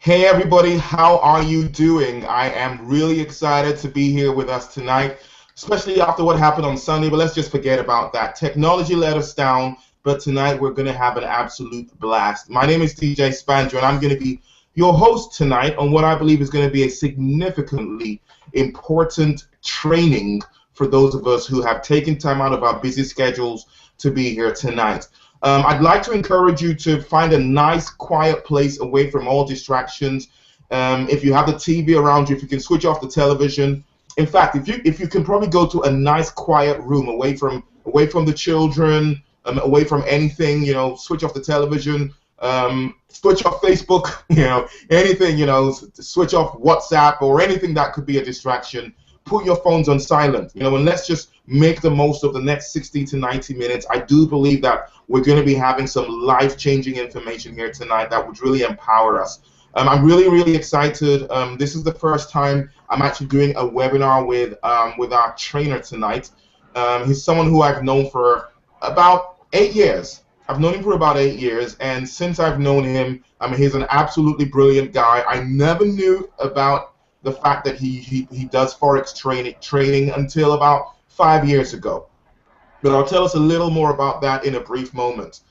Hey everybody, how are you doing? I am really excited to be here with us tonight, especially after what happened on Sunday, but let's just forget about that. Technology let us down, but tonight we're going to have an absolute blast. My name is DJ Spandra, and I'm going to be your host tonight on what I believe is going to be a significantly important training for those of us who have taken time out of our busy schedules to be here tonight. I'd like to encourage you to find a nice, quiet place away from all distractions. If you have the TV around you, if you can switch off the television. In fact, if you can probably go to a nice, quiet room away from the children, away from anything. Switch off the television, switch off Facebook. Anything. Switch off WhatsApp or anything that could be a distraction. Put your phones on silent. And let's just make the most of the next 60 to 90 minutes. I do believe that we're going to be having some life-changing information here tonight that would really empower us. I'm really, really excited. This is the first time I'm actually doing a webinar with our trainer tonight. He's someone who I've known for about 8 years. I've known him for about 8 years, and since I've known him, he's an absolutely brilliant guy. I never knew about the fact that he does Forex training until about 5 years ago. But I'll tell us a little more about that in a brief moment.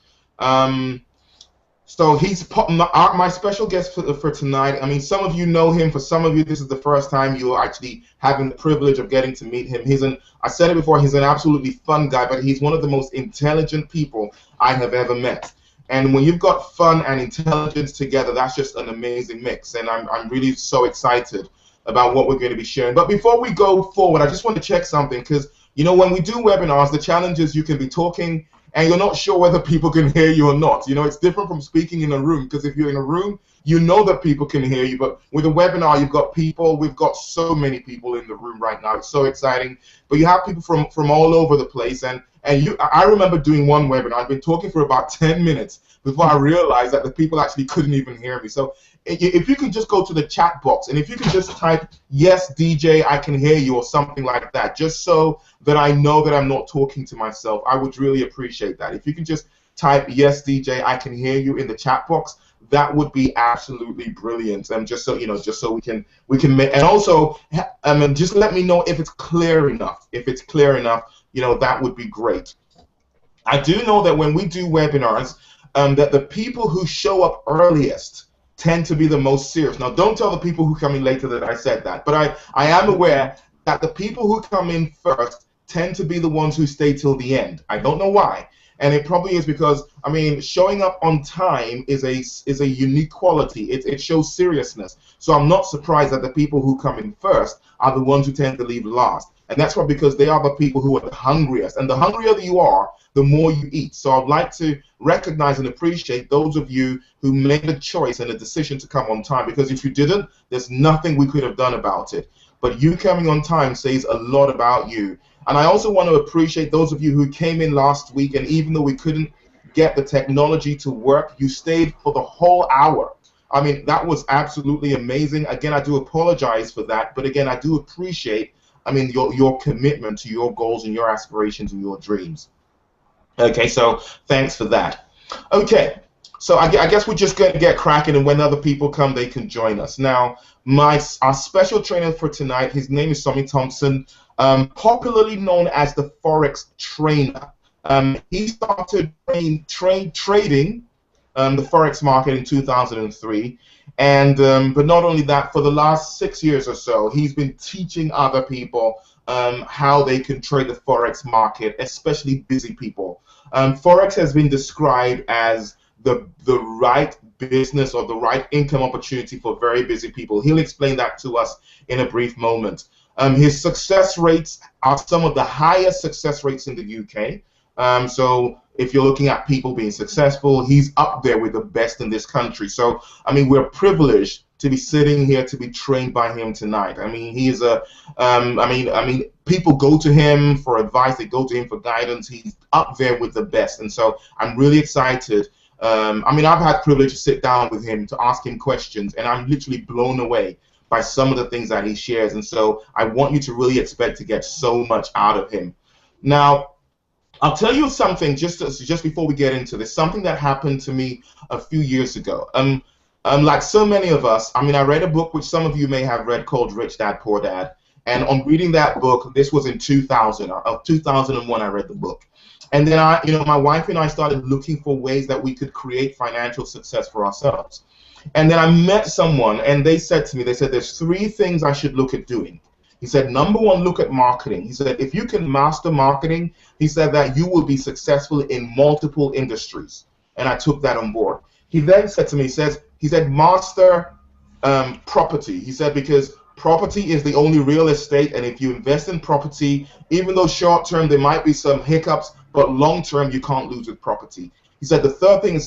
So he's my special guest for tonight. Some of you know him. For some of you, this is the first time you're actually having the privilege of getting to meet him. I said it before, he's an absolutely fun guy, but he's one of the most intelligent people I have ever met. And when you've got fun and intelligence together, that's just an amazing mix. And I'm really so excited about what we're going to be sharing. But before we go forward, I just want to check something, because when we do webinars, the challenge is you can be talking and you're not sure whether people can hear you or not. It's different from speaking in a room, because if you're in a room, you know that people can hear you. But with a webinar, you've got people. We've got so many people in the room right now. It's so exciting. But you have people from all over the place. I remember doing one webinar. I'd been talking for about 10 minutes before I realized that the people actually couldn't even hear me. So if you could just go to the chat box, and if you could just type, "Yes, DJ, I can hear you," or something like that, just so that I know that I'm not talking to myself, I would really appreciate that. If you can just type, "Yes, DJ, I can hear you," in the chat box, that would be absolutely brilliant. And just so we can make, and also just let me know if it's clear enough. If it's clear enough, that would be great. I do know that when we do webinars, that the people who show up earliest tend to be the most serious. Now, don't tell the people who come in later that I said that, but I am aware that the people who come in first tend to be the ones who stay till the end. I don't know why, and it probably is because showing up on time is a unique quality. It shows seriousness. So I'm not surprised that the people who come in first are the ones who tend to leave last. And that's probably because they are the people who are the hungriest. And the hungrier you are, the more you eat. So I'd like to recognize and appreciate those of you who made a choice and a decision to come on time, because if you didn't, there's nothing we could have done about it. But you coming on time says a lot about you. And I also want to appreciate those of you who came in last week, and even though we couldn't get the technology to work, you stayed for the whole hour. That was absolutely amazing. Again, I do apologize for that, but again, I do appreciate your commitment to your goals and your aspirations and your dreams. Okay, so thanks for that. Okay, so I guess we're just going to get cracking, and when other people come, they can join us. Now, our special trainer for tonight, his name is Somi Thompson, popularly known as the Forex Trainer. He started trading the Forex market in 2003. And but not only that, for the last 6 years or so, he's been teaching other people how they can trade the Forex market, especially busy people. Forex has been described as the right business or the right income opportunity for very busy people. He'll explain that to us in a brief moment. His success rates are some of the highest success rates in the UK. So if you're looking at people being successful, he's up there with the best in this country. So, we're privileged to be sitting here to be trained by him tonight. He's people go to him for advice, they go to him for guidance. He's up there with the best. And so I'm really excited. I've had privilege to sit down with him to ask him questions, and I'm literally blown away by some of the things that he shares. And so I want you to really expect to get so much out of him. Now, I'll tell you something just before we get into this, something that happened to me a few years ago. Like so many of us, I mean, I read a book which some of you may have read called Rich Dad Poor Dad. And on reading that book, this was in 2000, 2001, I read the book. And then my wife and I started looking for ways that we could create financial success for ourselves. And then I met someone, and they said to me, they said, there's three things I should look at doing. He said, number one, look at marketing. He said, if you can master marketing, he said that you will be successful in multiple industries. And I took that on board. He then said to me, he said, master property. He said, because property is the only real estate, and if you invest in property, even though short term there might be some hiccups, but long term you can't lose with property. He said the third thing he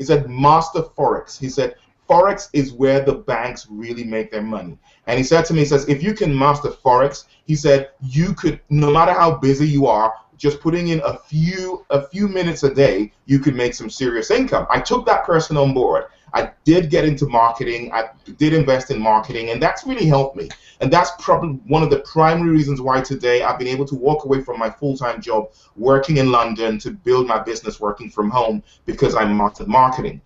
said master Forex. He said Forex is where the banks really make their money. And he said to me, he says, if you can master Forex, he said, you could, no matter how busy you are, just putting in a few minutes a day, you could make some serious income. I took that person on board. I did get into marketing. I did invest in marketing, and that's really helped me. And that's probably one of the primary reasons why today I've been able to walk away from my full-time job working in London to build my business working from home, because I mastered marketing.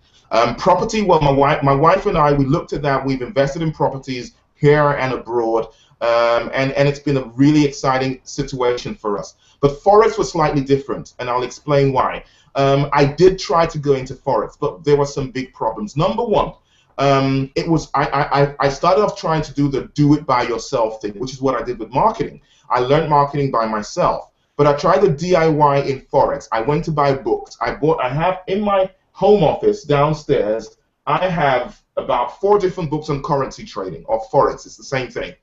Property, well, my wife and I, we looked at that. We've invested in properties here and abroad, and it's been a really exciting situation for us. But Forex was slightly different, and I'll explain why. I did try to go into Forex, but there were some big problems. Number one, I started off trying to do the do-it-by-yourself thing, which is what I did with marketing. I learned marketing by myself, but I tried the DIY in Forex. I went to buy books. I have in my home office downstairs, I have about 4 different books on currency trading or Forex. It's the same thing.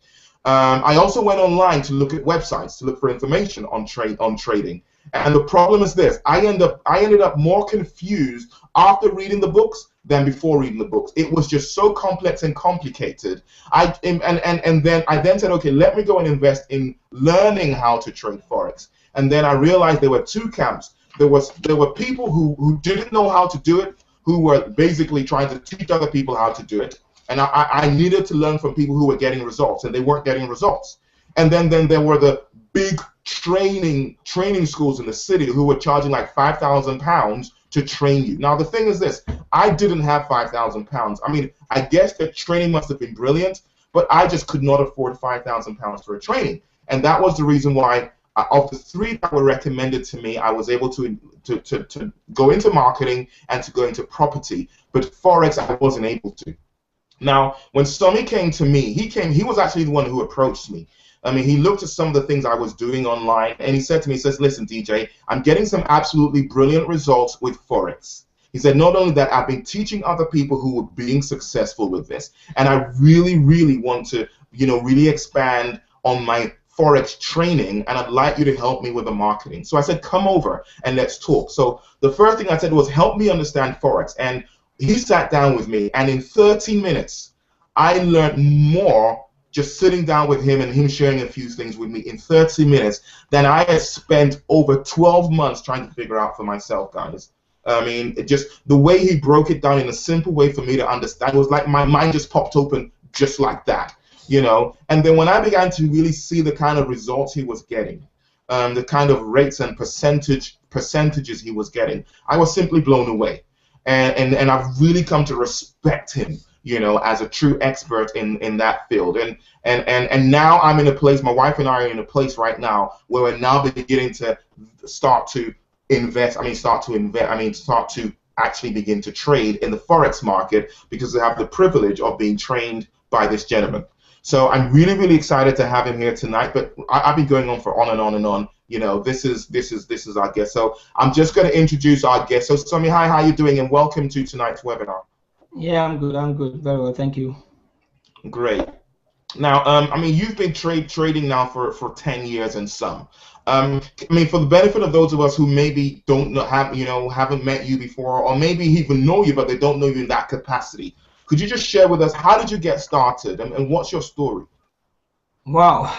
I also went online to look at websites to look for information on trading. And the problem is this: I ended up more confused after reading the books than before reading the books. It was just so complex and complicated. And then I said, okay, let me go and invest in learning how to trade Forex. And then I realized there were 2 camps. There were people who didn't know how to do it, who were basically trying to teach other people how to do it. And I needed to learn from people who were getting results, and they weren't getting results. And then there were the big training schools in the city who were charging like £5,000 to train you. Now the thing is this: I didn't have £5,000. I mean, I guess the training must have been brilliant, but I just could not afford £5,000 for a training. And that was the reason why, of the 3 that were recommended to me, I was able to go into marketing and to go into property. But Forex, I wasn't able to. Now, when Somi came to me, he was actually the one who approached me. I mean, he looked at some of the things I was doing online, and he said to me, he says, listen, DJ, I'm getting some absolutely brilliant results with Forex. He said, not only that, I've been teaching other people who were being successful with this, and I really, really want to, really expand on my Forex training, and I'd like you to help me with the marketing. So I said, come over and let's talk. So the first thing I said was, help me understand Forex. And he sat down with me, and in 30 minutes, I learned more just sitting down with him and him sharing a few things with me in 30 minutes than I had spent over 12 months trying to figure out for myself, guys. I mean, just the way he broke it down in a simple way for me to understand, it was like my mind just popped open just like that, And then when I began to really see the kind of results he was getting, the kind of rates and percentages he was getting, I was simply blown away. And I've really come to respect him, as a true expert in that field. And now I'm in a place, my wife and I are in a place right now where we're now beginning to start to actually begin to trade in the Forex market, because we have the privilege of being trained by this gentleman. So I'm really, really excited to have him here tonight. But I've been going on for on and on and on. This is our guest. So I'm just going to introduce our guest. So Somi, hi, how are you doing? And welcome to tonight's webinar. Yeah, I'm good. Very well, thank you. Great. Now, I mean, you've been trading now for 10 years and some. I mean, for the benefit of those of us who maybe haven't met you before, or maybe even know you, but they don't know you in that capacity, could you just share with us, how did you get started, and what's your story? Wow.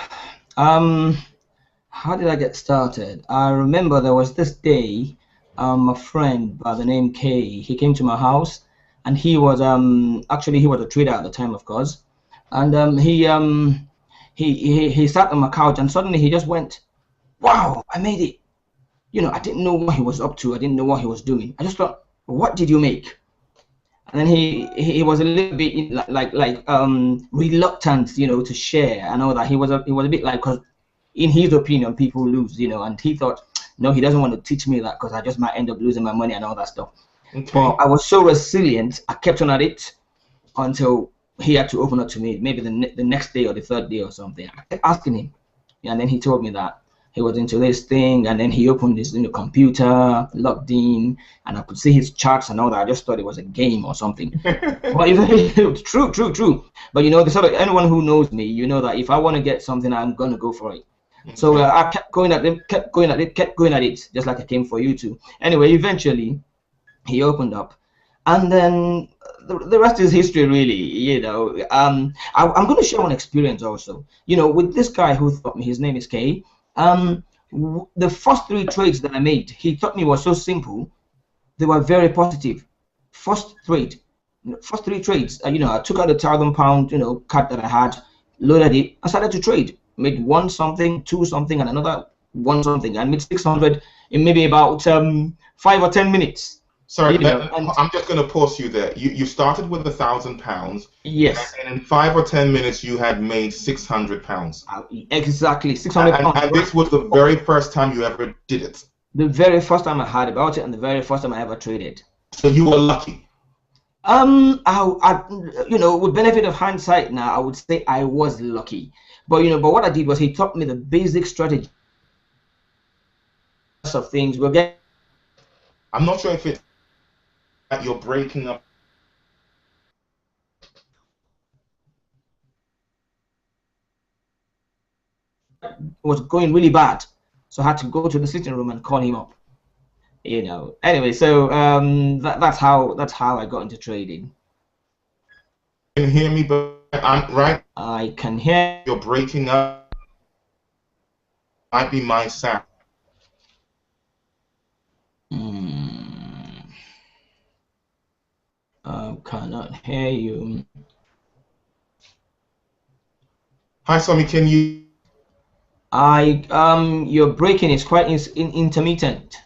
How did I get started? I remember there was this day, a friend by the name Kay, he came to my house, and he was actually he was a trader at the time, of course, and he sat on my couch, and suddenly he just went, "Wow, I made it!" I didn't know what he was up to. I didn't know what he was doing. I just thought, "What did you make?" and then he was a little bit reluctant, to share and all that. He was a bit like, because in his opinion, people lose, and he thought, no, he doesn't want to teach me that because I just might end up losing my money and all that stuff. Okay. But I was so resilient, I kept on at it until he had to open up to me, maybe the next day or the third day or something. I kept asking him, and then he told me that he was into this thing, and then he opened his computer, logged in, and I could see his charts and all that. I just thought it was a game or something. But true. But the sort of, anyone who knows me, you know that if I want to get something, I'm gonna go for it. Okay. So I kept going at it, just like I came for you too. Anyway, eventually he opened up, and then the rest is history, really. I'm going to share one experience also, with this guy who taught me. His name is Kay. The first 3 trades that I made, he taught me, was so simple. They were very positive. First 3 trades, I took out a £1,000 card that I had, loaded it, I started to trade. Made 1 something, 2 something, and another 1 something, and made 600 in maybe about 5 or 10 minutes. Sorry, I'm just going to pause you there. You started with £1,000. Yes. And in 5 or 10 minutes, you had made £600. Exactly, £600. And this was the very first time you ever did it. The very first time I heard about it, and the very first time I ever traded. So you were lucky. With benefit of hindsight now, I would say I was lucky. But what I did was, he taught me the basic strategy of things. I'm not sure if it's that you're breaking up. Was going really bad, so I had to go to the sitting room and call him up. Anyway, so that's how I got into trading. You can hear me, but I'm right. I can hear. You're breaking up. Might be my sound. I cannot hear you. Hi, Somi. Can you? Your breaking is quite intermittent.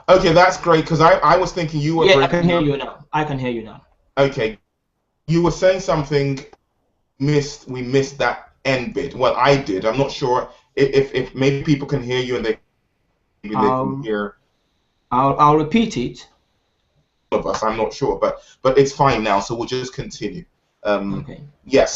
Okay, that's great, because I was thinking you were. Yeah, I can hear you now. I can hear you now. Okay, you were saying something. We missed that end bit. Well, I did. I'm not sure if maybe people can hear you and they can hear. I'll repeat it. Of us, I'm not sure, but it's fine now. So we'll just continue. Okay. Yes.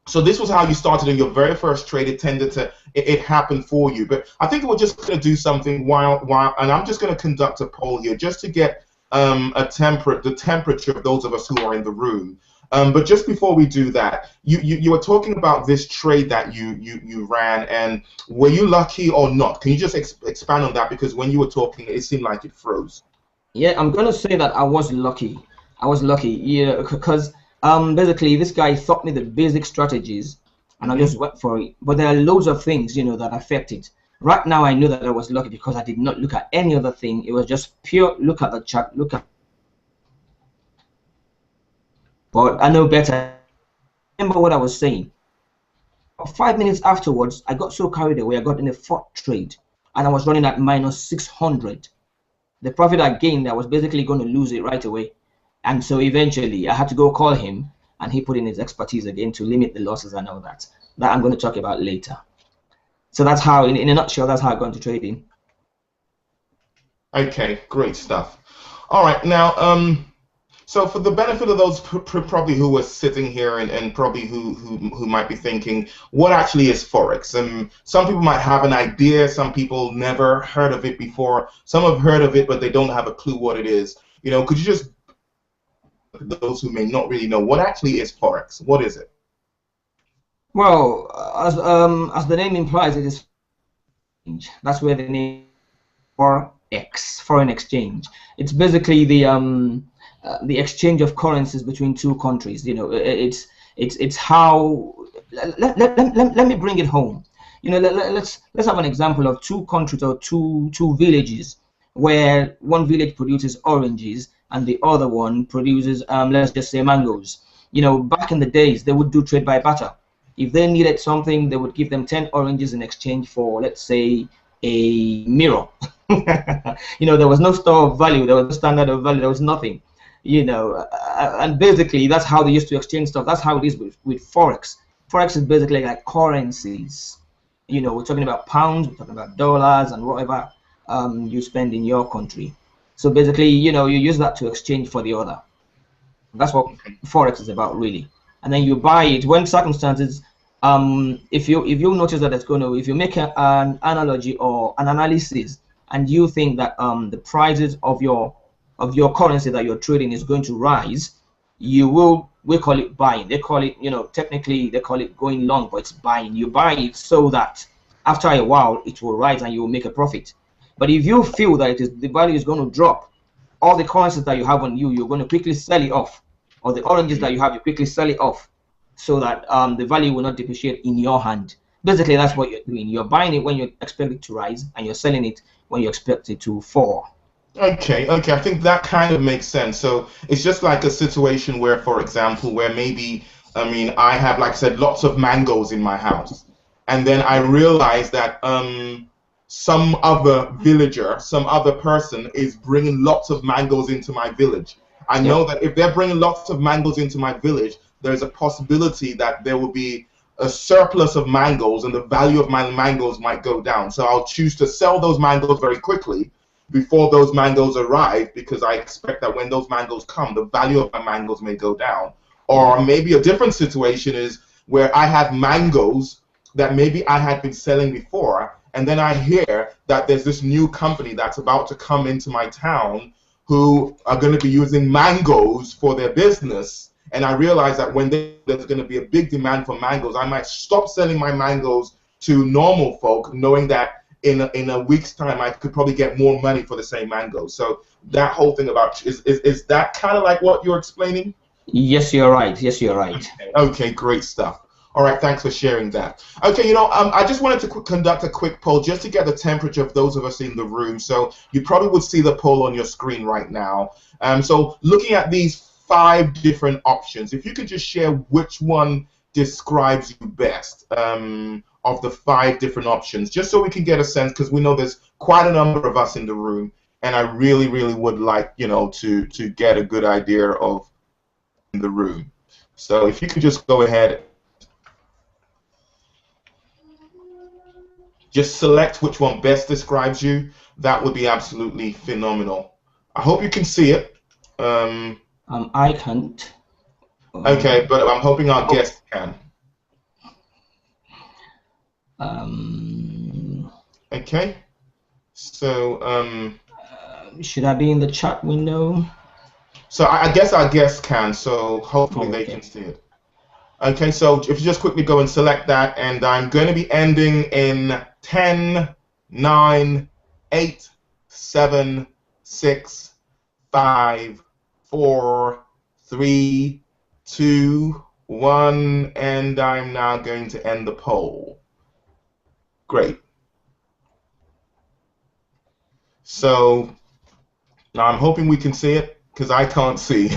So this was how you started in your very first trade. It happened for you. But I think we're just going to do something while, and I'm just going to conduct a poll here just to get the temperature of those of us who are in the room. But just before we do that, you were talking about this trade that you ran, and were you lucky or not? Can you just expand on that? Because when you were talking, it seemed like it froze. Yeah, I'm gonna say that I was lucky. Because basically this guy taught me the basic strategies, and I just went for it. But there are loads of things, that affect it. Right now, I know that I was lucky because I did not look at any other thing. It was just pure look at the chart, But I know better. Remember what I was saying. 5 minutes afterwards, I got so carried away. I got in a 4th trade, and I was running at minus 600. The profit I gained, I was basically going to lose it right away. And so eventually, I had to go call him, and he put in his expertise again to limit the losses and all that. That I'm going to talk about later. So that's how, in a nutshell, that's how I got into trading. Okay, great stuff. All right, now, so for the benefit of those probably who are sitting here and probably who might be thinking, what actually is Forex? Some people might have an idea, some people never heard of it before, some have heard of it, but they don't have a clue what it is. Could you just, those who may not really know, what actually is Forex? What is it? Well, as the name implies, it is. That's where the name Forex, foreign exchange. It's basically the exchange of currencies between 2 countries. It's how. Let me bring it home. Let's have an example of 2 countries or two villages, where one village produces oranges and the other one produces, let's just say, mangoes. Back in the days, they would do trade by barter. If they needed something, they would give them 10 oranges in exchange for, let's say, a mirror. There was no store of value, there was no standard of value, there was nothing. and basically that's how they used to exchange stuff. That's how it is with forex. Forex is basically like currencies. We're talking about pounds, we're talking about dollars, and whatever you spend in your country. So basically, you use that to exchange for the other. That's what forex is about, really. And then you buy it when circumstances. If you notice that if you make an analogy or an analysis, and you think that the prices of your currency that you're trading is going to rise, we call it buying. They call it, technically they call it going long, but it's buying. You buy it so that after a while it will rise and you will make a profit. But if you feel that the value is going to drop, all the currencies that you have on you're going to quickly sell it off, or the oranges that you have, you quickly sell it off, so that the value will not depreciate in your hand. Basically, that's what you're doing. You're buying it when you expect it to rise, and you're selling it when you expect it to fall. Okay, I think that kind of makes sense. So it's just like a situation where, for example, where maybe, I have, like I said, lots of mangoes in my house, and then I realize that some other villager, some other person is bringing lots of mangoes into my village. I know that if they're bringing lots of mangoes into my village, there's a possibility that there will be a surplus of mangoes and the value of my mangoes might go down. So I'll choose to sell those mangoes very quickly before those mangoes arrive, because I expect that when those mangoes come, the value of my mangoes may go down. Or maybe a different situation is where I have mangoes that maybe I had been selling before, and then I hear that there's this new company that's about to come into my town who are going to be using mangoes for their business. And I realize that when there's going to be a big demand for mangoes, I might stop selling my mangoes to normal folk, knowing that in a week's time I could probably get more money for the same mangoes. So that whole thing about is that kind of like what you're explaining? Yes, you're right. Yes, you're right. Okay, great stuff. All right, thanks for sharing that. Okay, I just wanted to conduct a quick poll just to get the temperature of those of us in the room. So you probably would see the poll on your screen right now. So looking at these 5 different options, if you could just share which one describes you best of the 5 different options, just so we can get a sense, because we know there's quite a number of us in the room, and I really, really would like, to get a good idea of in the room. So if you could just go ahead, just select which one best describes you, that would be absolutely phenomenal. I hope you can see it. I can't. Okay, but I'm hoping our guest can. Okay. So should I be in the chat window? So I guess our guests can, so hopefully they can see it. Okay, so if you just quickly go and select that, and I'm going to be ending in 10, 9, 8, 7, 6, 5, 4, 3, 2, 1, and I'm now going to end the poll. Great. So now I'm hoping we can see it, because I can't see,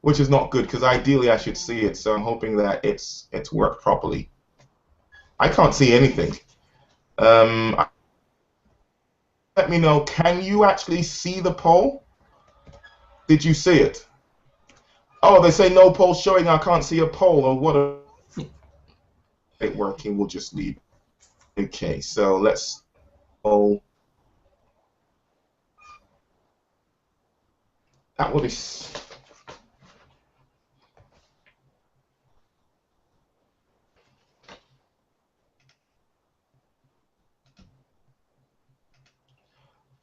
which is not good, because ideally I should see it. So I'm hoping that it's worked properly. I can't see anything. Let me know, can you actually see the poll? Did you see it? Oh, they say no poll showing. I can't see a poll. Or what? It working? We'll just leave. Okay, so let's poll. That would be.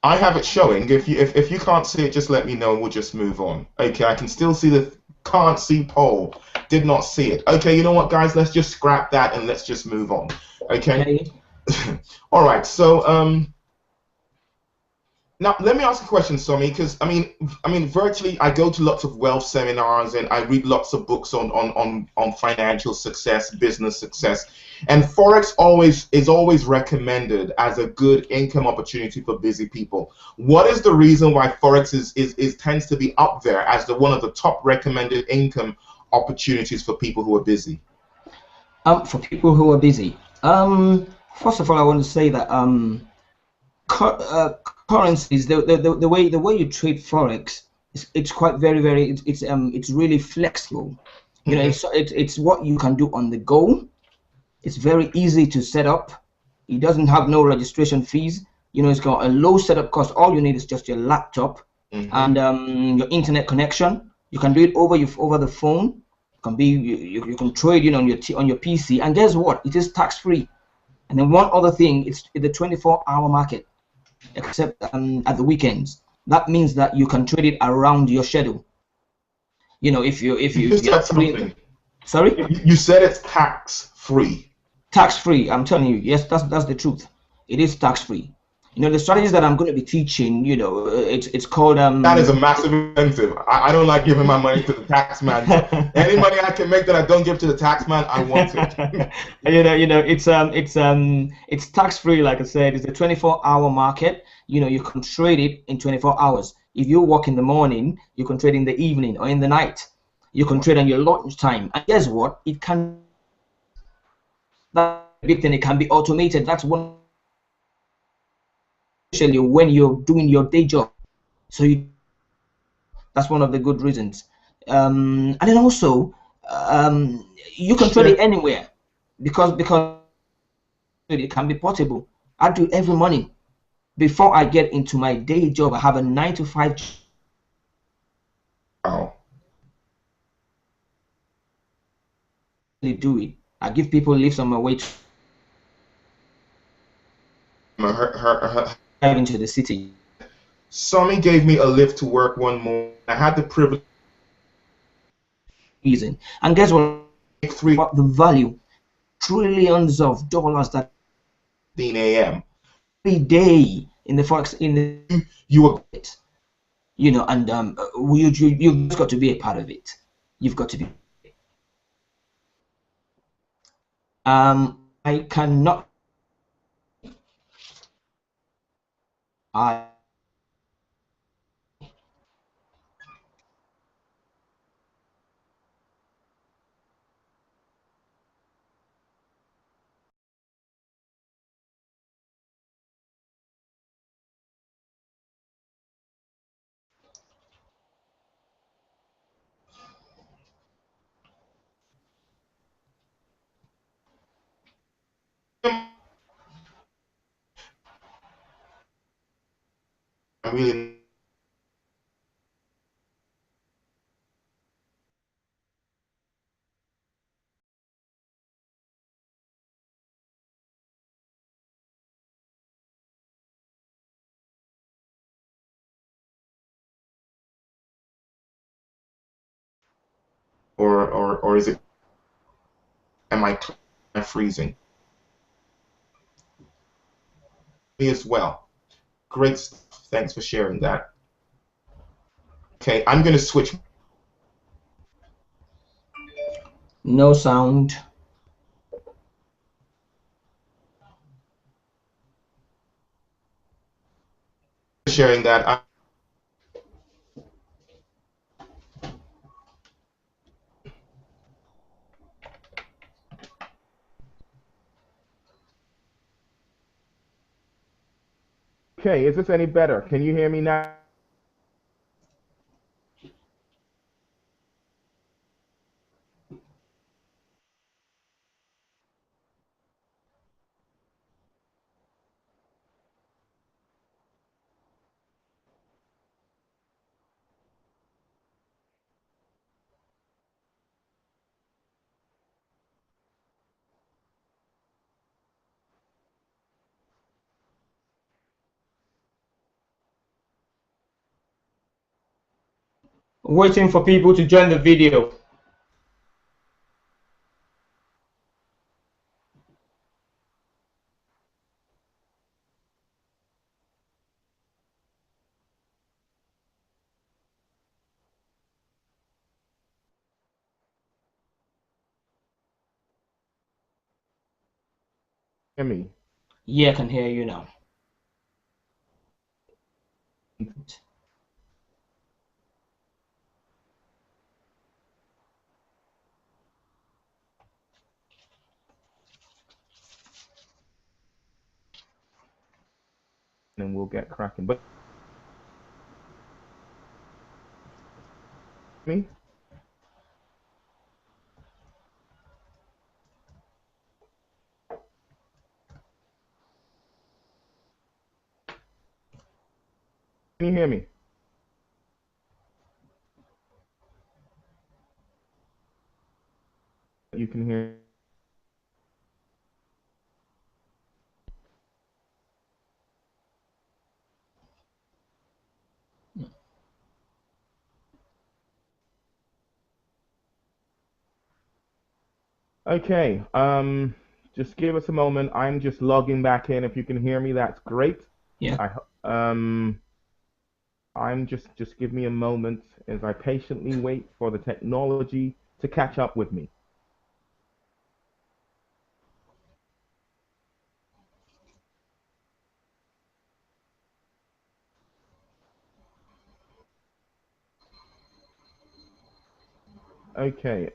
I have it showing. If you can't see it, just let me know and we'll just move on. Okay, I can still see the can't see poll. Did not see it. Okay, you know what, guys? Let's just scrap that and let's just move on. Okay. All right. So now let me ask a question, Somi, because I mean, virtually I go to lots of wealth seminars and I read lots of books on financial success, business success, and Forex is always recommended as a good income opportunity for busy people. What is the reason why Forex is tends to be up there as one of the top recommended income opportunities for people who are busy? For people who are busy, first of all, I want to say that currencies, the way you trade Forex It's quite very it's really flexible. You know, it's what you can do on the go. It's very easy to set up. It doesn't have no registration fees. You know, it's got a low setup cost. All you need is just your laptop and your internet connection. You can do it over the phone. You can you can trade on your PC. And guess what? It is tax free. And then one other thing, it's the 24-hour market, except at the weekends. That means that you can trade it around your schedule. You know, if You just you're said not free, something. sorry, You said it's tax free. tax free. I'm telling you, yes, that's the truth. It is tax free. You know, the strategies that I'm going to be teaching, you know, it's called That is a massive incentive. I don't like giving my money to the tax man. So any money I can make that I don't give to the tax man, I want it. it's tax free. Like I said, it's a 24-hour market. You know, you can trade it in 24 hours. If you work in the morning, you can trade in the evening or in the night. You can trade on your lunch time. And guess what? It can that big thing. It can be automated. That's one, especially when you're doing your day job. So that's one of the good reasons. And then also, you can trade it Shit. anywhere because it can be portable. I do every morning before I get into my day job. I have a 9 to 5 Wow. do it. I give people lifts on my way to drive into the city. Somi gave me a lift to work one morning. I had the privilege Reason. And guess what? of 3 What the value? Trillions of dollars that a.m. every day in the forex in the You were you know, and you've got to be a part of it. You've got to be. I cannot. I really or is it am I freezing? Me as well. Great stuff. Thanks for sharing that. Okay, I'm gonna switch no sound. sharing that. Okay, is this any better? Can you hear me now? Waiting for people to join the video. Hear me. Yeah, I can hear you now. And we'll get cracking. But me? Can you hear me? You can hear. Okay. Just give us a moment. I'm just logging back in. If you can hear me, that's great. Yeah. I I'm just give me a moment as I patiently wait for the technology to catch up with me. Okay.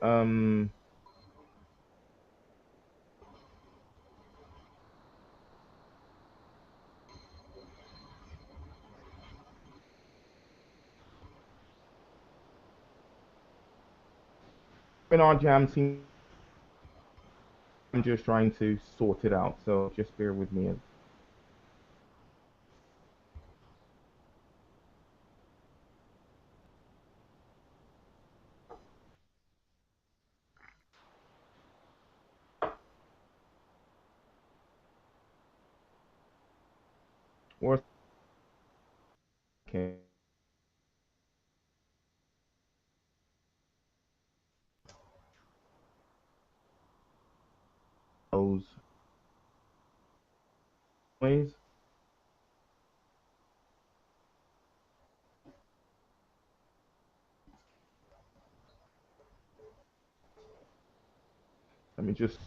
In our jam team, I'm just trying to sort it out. So just bear with me. Or okay. Those ways. Let me just.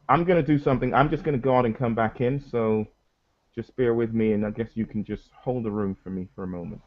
I'm gonna do something. I'm just gonna go out and come back in. So just bear with me, and I guess you can just hold the room for me for a moment.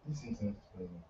This internet's failing.